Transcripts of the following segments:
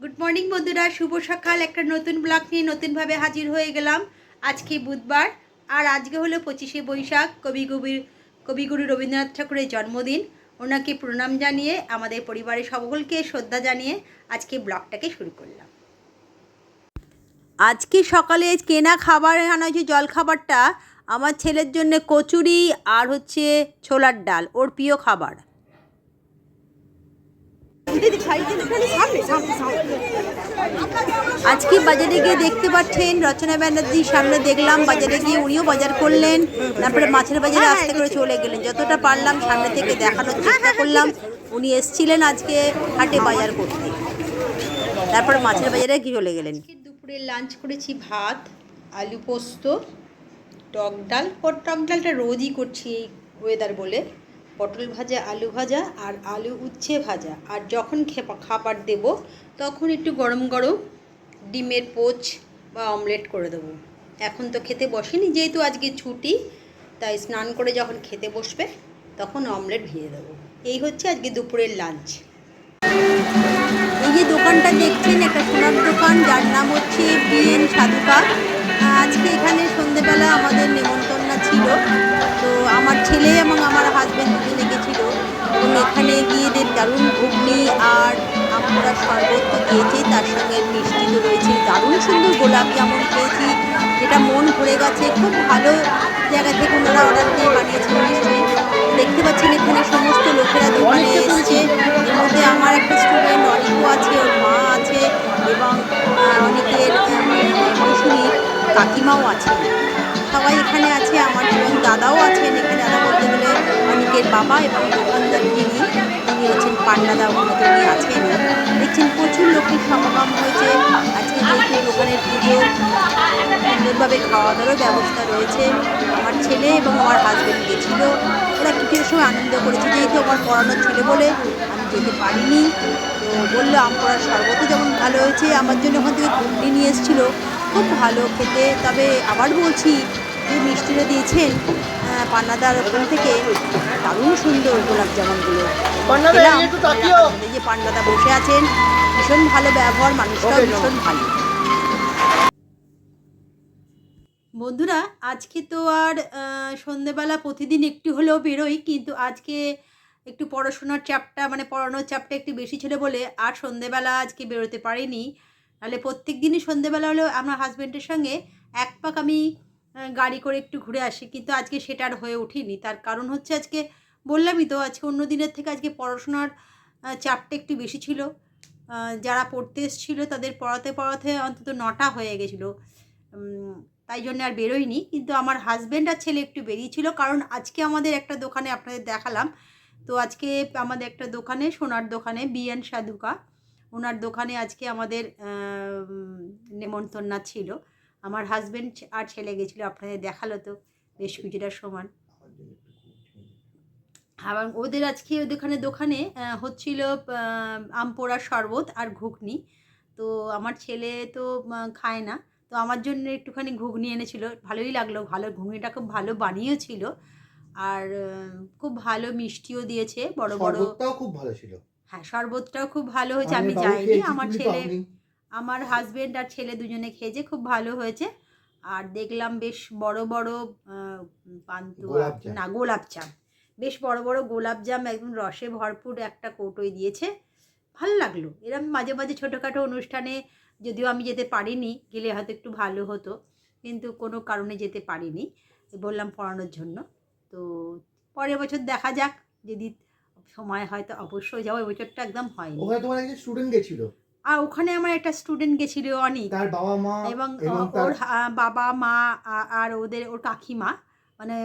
Good morning বন্ধুরা, শুভ সকাল। একটা নতুন ব্লগ নিয়ে নতুনভাবে হাজির হয়ে গেলাম। আজকে বুধবার আর আজকে হলো 25শে বৈশাখ, কবিগুরু রবীন্দ্রনাথ ঠাকুরের জন্মদিন। ওনাকে প্রণাম জানিয়ে, আমাদের পরিবারের সকলকে শ্রদ্ধা জানিয়ে আজকে ব্লগটাকে শুরু করলাম। আজকে সকালে কেনা খাবার আনা হয়েছে, জল খাবারটা আমার ছেলের জন্য কচুরি আর হচ্ছে ছোলার ডাল, ওর প্রিয় খাবার। আজকে বাজারে গিয়ে দেখতে পাচ্ছেন রচনা ব্যানার্জির সামনে দেখলাম, বাজারে গিয়ে উনিও বাজার করলেন, তারপরে মাছের বাজারে আস্তে করে চলে গেলেন। যতটা পারলাম সামনে থেকে দেখানোর চেষ্টা করলাম। উনি এসছিলেন আজকে হাটে বাজার করতে, তারপরে মাছের বাজারে গিয়ে চলে গেলেন। দুপুরে লাঞ্চ করেছি ভাত, আলু পোস্ত, টক ডাল। টক ডালটা রোজই করছি এই ওয়েদার বলে। পটল ভাজা, আলু ভাজা আর আলু উচ্ছে ভাজা। আর যখন খাবার দেব তখন একটু গরম গরম ডিমের পোচ বা অমলেট করে দেবো। এখন তো খেতে বসেনি, যেহেতু আজকে ছুটি, তাই স্নান করে যখন খেতে বসবে তখন অমলেট ভেজে দেবো। এই হচ্ছে আজকে দুপুরের লাঞ্চ। এই যে দোকানটা দেখছেন, একটা সোনার দোকান, যার নাম হচ্ছে বিএন সাধুকা। আজকে এখানে সন্ধেবেলা আমাদের নেমন্তন্ন ছিল, তো আমার ছেলে এবং আমার হাজব্যান্ড দুজনে গেছিলো। এবং এখানে গিয়ে দারুণ ঘুগনি আর আমরা শরবত তো দিয়েছি, তার সঙ্গে মিষ্টি তো রয়েছে। দারুণ সুন্দর গোলাপ জামুন খেয়েছি, যেটা মন ভরে গেছে। খুব ভালো জায়গা থেকে ওনারা অর্ডার দিয়ে বানিয়েছেন মিষ্টি। দেখতে পাচ্ছেন এখানে সমস্ত লোকেরা দোকানে এসছে। এর মধ্যে আমার একটা স্টুডেন্ট অনেকও আছে, ওর মা আছে এবং অনেকের মৌসুমি কাকিমাও আছে। সবাই এখানে আছে, আমার এবং দাদাও আছেন এখানে। দাদা বলতে গেলে অনেকের বাবা, এবং দোকানদার যিনি হচ্ছেন পান্ডাদা, ওনাকে উনি আছেন। দেখছেন প্রচুর লোকের সমাগম হয়েছে আজকে, যেহেতু দোকানের পুজো। সুন্দরভাবে খাওয়া দাওয়ারও ব্যবস্থা রয়েছে। আমার ছেলে এবং আমার হাজব্যান্ড গেছিলো, ওরা কিছুটা সময় আনন্দ করেছে। যেহেতু আমার পড়ানো ছিল বলে আমি যেতে পারিনি, তো বললো আম পড়ার শরবতও যেমন ভালো হয়েছে। আমার জন্য ওখান থেকে ঘুগনি নিয়ে এসেছিলো, খুব ভালো খেতে। তবে আবার বলছি, যে মিষ্টিটা দিয়েছেন পান্নাদার ওখান থেকে, দারুণ সুন্দর গোলাপ জামুনগুলো। এই যে পান্নাদা বসে আছেন, ভীষণ ভালো ব্যবহার, মানুষটাও ভীষণ ভালো। বন্ধুরা, আজকে তো আর সন্ধেবেলা প্রতিদিন একটু হলেও বেরোই, কিন্তু আজকে একটু পড়াশোনার চাপটা, মানে পড়ানোর চাপটা একটু বেশি ছিল বলে আর সন্ধেবেলা আজকে বেরোতে পারিনি। নাহলে প্রত্যেক দিনই সন্ধেবেলা হলেও আমার হাজব্যান্ডের সঙ্গে এক পাক আমি গাড়ি করে একটু ঘুরে আসি, কিন্তু আজকে সেটা আর হয়ে ওঠেনি। তার কারণ হচ্ছে, আজকে বললামই তো, আজকে অন্য দিনের থেকে আজকে পড়াশোনার চাপটা একটু বেশি ছিল। যারা পড়তে এসেছিলো তাদের পড়াতে পড়াতে অন্তত 9টা হয়ে গেছিলো, তাই জন্য আর বেরোয়নি। কিন্তু আমার হাজব্যান্ড আর ছেলে একটু বেরিয়েছিল, কারণ আজকে আমাদের একটা দোকানে আপনাদের দেখালাম। তো আজকে আমাদের একটা দোকানে, সোনার দোকানে, বিএন সাধুকা, ওনার দোকানে আজকে আমাদের নেমন্তন্ন ছিল। আমার হাজব্যান্ড আর ছেলে গেছিলো, আপনাদের দেখালো তো বেশ কিছুটা সমান। এবং ওদের আজকে ওদের দোকানে হচ্ছিল আম পোড়ার শরবত আর ঘুগনি। তো আমার ছেলে তো খায় না, তো আমার জন্য একটুখানি ঘুগনি এনেছিল। ভালোই লাগলো, ভালো ঘুগনিটা খুব ভালো বানিয়েছিল। আর খুব ভালো মিষ্টিও দিয়েছে, বড় বড়। শরবতটাও খুব ভালো ছিল। হ্যাঁ, শরবতটাও খুব ভালো হয়েছে। আমি যাইনি, আমার ছেলে, আমার হাজব্যান্ড আর ছেলে দুজনে খেয়েছে, খুব ভালো হয়েছে। আর দেখলাম বেশ বড় বড় পান্তুয়া, না গোলাপজাম, বেশ বড় বড় গোলাপজাম, একদম রসে ভরপুর একটা কৌটোই দিয়েছে। ভালো লাগলো। এরকম মাঝে মাঝে ছোটোখাটো অনুষ্ঠানে যদিও আমি যেতে পারিনি, গেলে হয়তো একটু ভালো হতো, কিন্তু কোনো কারণে যেতে পারিনি, বললাম পড়ানোর জন্য। তো পরের বছর দেখা যাক, যদি সময় হয় তো অবশ্যই যাবো। বছরটা একদম হয়নি। ওখানে তোমার একজন স্টুডেন্ট গেছিল, আর ওখানে আমার একটা স্টুডেন্ট গেছিল, অনেক, তার বাবা মা এবং ওর বাবা মা আর ওর কাকিমা, মানে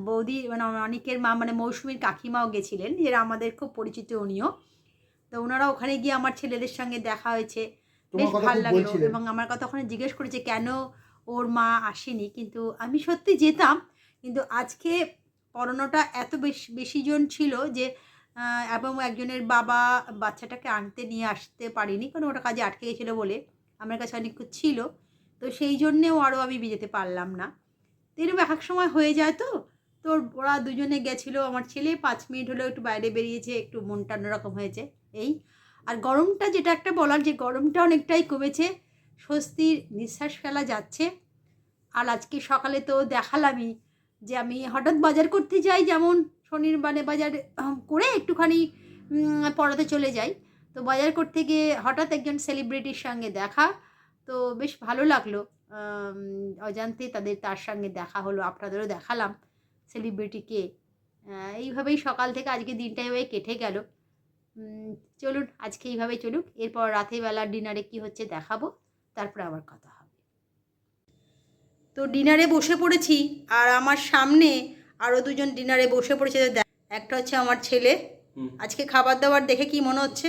বৌদি, মানে অনেকের মা, মানে মৌসুমীর কাকিমাও গেছিলেন, এরা আমাদের খুব পরিচিত উনিও। তো ওনারা ওখানে গিয়ে আমার ছেলেদের সঙ্গে দেখা হয়েছে, বেশ ভালো লাগলো। এবং আমার কথা ওখানে জিজ্ঞেস করেছে কেন ওর মা আসেনি, কিন্তু আমি সত্যি যেতাম, কিন্তু আজকে পড়ানোটা এত বেশি জন ছিল যে, এবং একজনের বাবা বাচ্চাটাকে আনতে নিয়ে আসতে পারিনি, কারণ ওটা কাজে আটকে গেছিলো বলে। আমার কাছে অনেক কিছু ছিল, তো সেই জন্যেও আরও আমি যেতে পারলাম না। তো এরকম এক এক সময় হয়ে যায়। তো তোর ওরা দুজনে গেছিলো, আমার ছেলে 5 মিনিট হলেও একটু বাইরে বেরিয়েছে, একটু মনটা অন্যরকম হয়েছে এই। আর গরমটা যেটা একটা বলার, যে গরমটা অনেকটাই কমেছে, স্বস্তির নিঃশ্বাস ফেলা যাচ্ছে। আর আজকে সকালে তো দেখালামই যে আমি হঠাৎ বাজার করতে যাই, যেমন শনিবারে বাজার করে একটুখানি পড়াতে চলে যাই। তো বাজার করতে গিয়ে হঠাৎ একজন সেলিব্রিটির সঙ্গে দেখা, তো বেশ ভালো লাগলো। অজান্তে তার সঙ্গে দেখা হলো, আপনাদেরও দেখালাম সেলিব্রিটিকে। এইভাবেই সকাল থেকে আজকে দিনটা এভাবে কেটে গেল। চলুন আজকে এইভাবেই চলুক, এরপর রাতেরবেলা ডিনারে কি হচ্ছে দেখাবো, তারপরে আবার কথা হবে। তো ডিনারে বসে পড়েছি, আর আমার সামনে আরও দুজন ডিনারে বসে পড়েছে। একটা হচ্ছে আমার ছেলে। আজকে খাবার দাবার দেখে কি মনে হচ্ছে?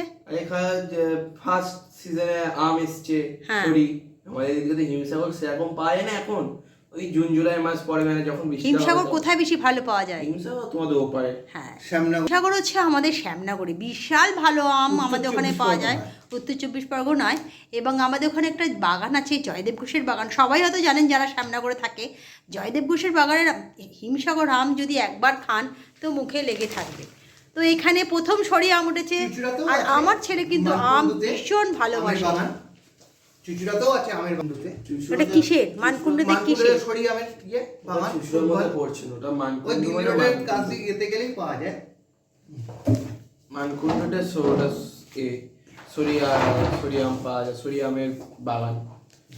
ফার্স্ট সিজনে আম এসছে, হ্যাঁ। সরি আমাদের এদিকে তো হিমসাগর সেরকম পাওয়া যায় না এখন, ওই জুন জুলাই মাস পরে, মানে যখন বৃষ্টি হিমসাগর কোথায় বেশি ভালো পাওয়া যায়? হিমসাগর তোমাদের ওপারে। হ্যাঁ, শ্যামনগর হিমসাগর হচ্ছে আমাদের শ্যামনগরে, বিশাল ভালো আম আমাদের ওখানে পাওয়া যায়, উত্তর 24 পরগনায়। এবং আমাদের ওখানে একটা বাগান আছে, জয়দেব ঘোষের বাগান, সবাই হয়তো জানেন যারা শ্যামনগরে থাকে। জয়দেব ঘোষের বাগানের হিমসাগর আম যদি একবার খান তো মুখে লেগে থাকবে। তো এখানে প্রথম সরি আম উঠেছে, আর আমার ছেলে কিন্তু আম ভীষণ ভালোবাসে। চুচুড়াতেও আছে আমের বন্ধুতে। ওটা কিসের? মানকুণ্ডতে কিসের? সরি আমের বাগান চুচুড়ার মধ্যে পড়ছে না, ওটা ওই মানকুণ্ড, দিনগুলোর কাছ দিয়ে যেতে গেলেই পাওয়া যায়। মানকুণ্ডটা ওটা সরিয়াম পাওয়া যায়, সরিয়ামের বাগান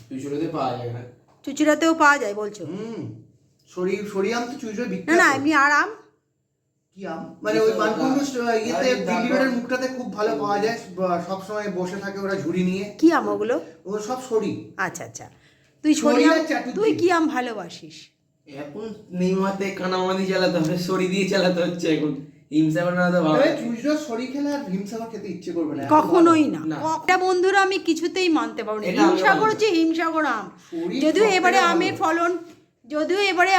চুচুড়াতে পাওয়া যায় না। চুচুড়াতেও পাওয়া যায় বলছো? সরি আম তো চুচুড়ে না বিখ্যাত। না, এমনি আর আম কি আম? মানে ওই মানকুণ্ড ইয়েতে দিল্লি রোডের মুখটাতে খুব ভালো পাওয়া যায়, সব সময় বসে থাকে ওরা ঝুড়ি নিয়ে। কি আম ওগুলো? ও সব সরি। আচ্ছা আচ্ছা, তুই সরি আম, তুই কি আম ভালোবাসিস? এখন নিমাতে কানামাদি চালাতে হবে, সরি দিয়ে চালাতে হচ্ছে এখন। হিমসাগর না তো ভালো। চুচুড়া সরি খেলে আর হিমসাগর খেতে ইচ্ছে করবে না। কখনোই না। না। একটা বন্ধুরা আমি কিছুতেই মানতে পারবো না। এটা আমিও হিমসাগর মানি। হচ্ছে হিমসাগর আম। সরি যদিও এবারে সবথেকে আমের ভালো। ফলন,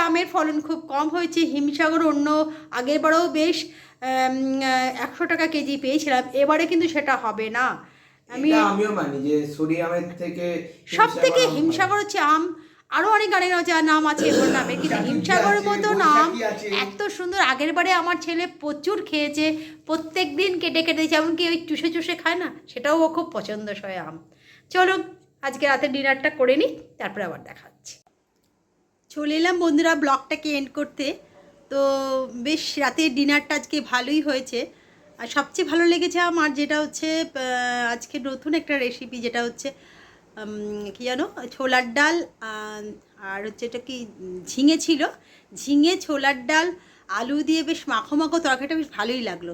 আমের ফলন খুব কম হয়েছে। হিমসাগর অন্য আগের বারেও বেশ 100 টাকা কেজি পেয়েছিলাম, এবারে কিন্তু সেটা হবে না। আমিও মানি যে সরিয়ামের থেকে সব থেকে আম ভালো। হিমসাগর হচ্ছে আম। আরও অনেক গানের নাম আছে এর নামে, কিন্তু হিমসাগরের মতো নাম এত সুন্দর। আগের বারে আমার ছেলে প্রচুর খেয়েছে, প্রত্যেক দিন কেটে কেটে, যেমনকি ওই চুষে চুষে খায় না, সেটাও ও খুব পছন্দসই আম। চলুন আজকে রাতের ডিনারটা করে নিই, তারপরে আবার দেখা হচ্ছে। চলে এলাম বন্ধুরা ব্লগটাকে এন্ড করতে। তো বেশ রাতের ডিনারটা আজকে ভালোই হয়েছে। আর সবচেয়ে ভালো লেগেছে আমার যেটা হচ্ছে আজকে নতুন একটা রেসিপি, যেটা হচ্ছে কি জানো, ছোলার ডাল, আর হচ্ছে এটা কি ঝিঙে ছিল, ঝিঙে ছোলার ডাল আলু দিয়ে বেশ মাখো মাখো তরকারিটা বেশ ভালোই লাগলো,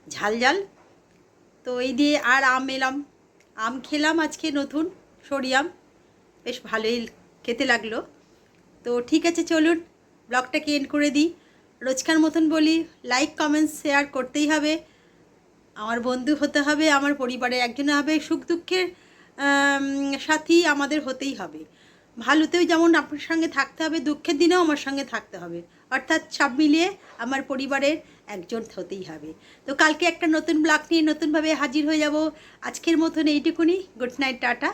ঝাল ঝাল। তো এই দিয়ে আর আম আম খেলাম আজকে নতুন সরিয়াম, বেশ ভালোই খেতে লাগলো। তো ঠিক আছে, চলুন ব্লগটাকে এন্ড করে দিই। রোজকার মতন বলি, লাইক কমেন্টস শেয়ার করতেই হবে, আমার বন্ধু হতে হবে, আমার পরিবারের একজন হবে, সুখ দুঃখের সাথী আমাদের হতেই হবে। ভালোতেও যেমন আপনার সঙ্গে থাকতে হবে, দুঃখের দিনেও আমার সঙ্গে থাকতে হবে, অর্থাৎ সব মিলিয়ে আমার পরিবারের একজন হতেই হবে। তো কালকে একটা নতুন ব্লগ নিয়ে নতুনভাবে হাজির হয়ে যাব। আজকের মতন এইটুকুনি, গুড নাইট, টাটা।